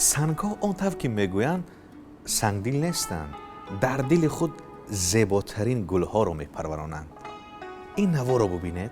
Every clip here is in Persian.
سنگ ها آنطور که میگویند سنگدل نیستند، در دل خود زیباترین گل ها رو میپرورانند. این نوا رو ببینید.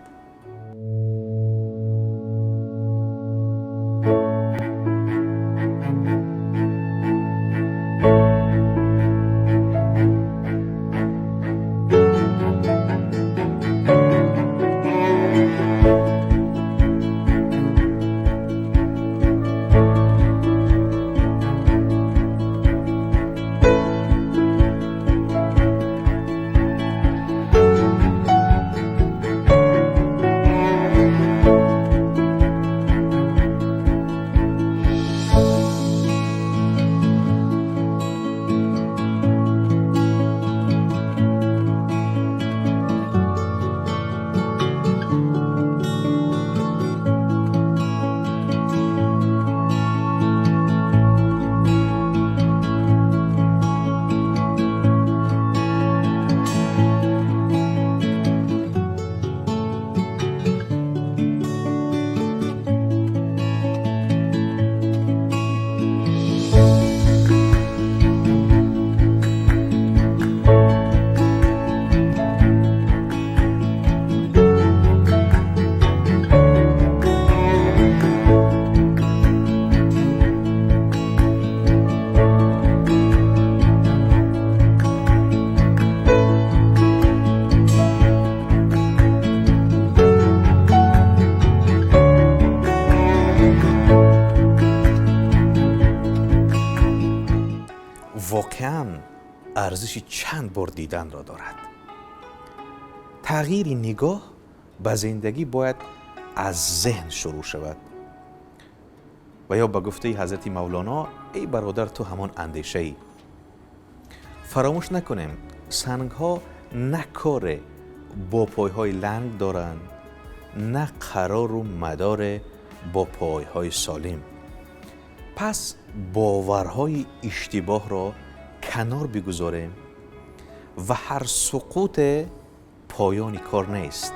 واقعاً ارزش چند بار دیدن را دارد. تغییر نگاه به زندگی باید از ذهن شروع شود و یا به گفته حضرت مولانا ای برادر تو همان اندیشه ای. فراموش نکنیم سنگ ها نه کار با پای های لنگ دارند، نه قرار و مدار با پای های سالم. پس باورهای اشتباه را کنار بگذاریم و هر سقوط پایان کار نیست.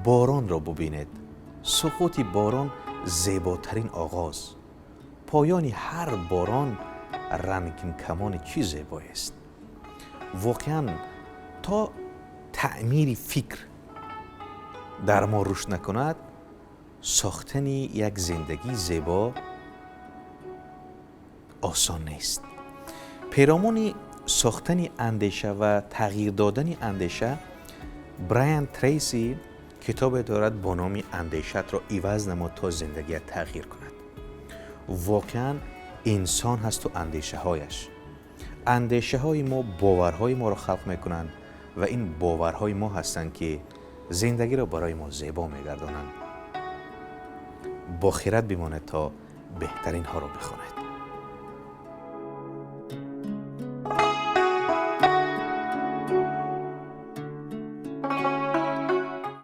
باران را ببینید. سقوط باران زیباترین آغاز. پایان هر باران رنگین کمان چی زیبایی است. واقعا تا تعمیر فکر در ما رشد نکند، ساختن یک زندگی زیبا آسان نیست. پیرامون ساختن اندیشه و تغییر دادن اندیشه، برایان تریسی کتاب دارد با نام اندیشت را عوض نما تا زندگیت تغییر کند. واقعا انسان هست و اندیشه هایش. اندیشه های ما باورهای ما را خلق میکنند و این باورهای ما هستند که زندگی را برای ما زیبا میگردانند. با خیرت بمانید تا بهترین ها را بخواند.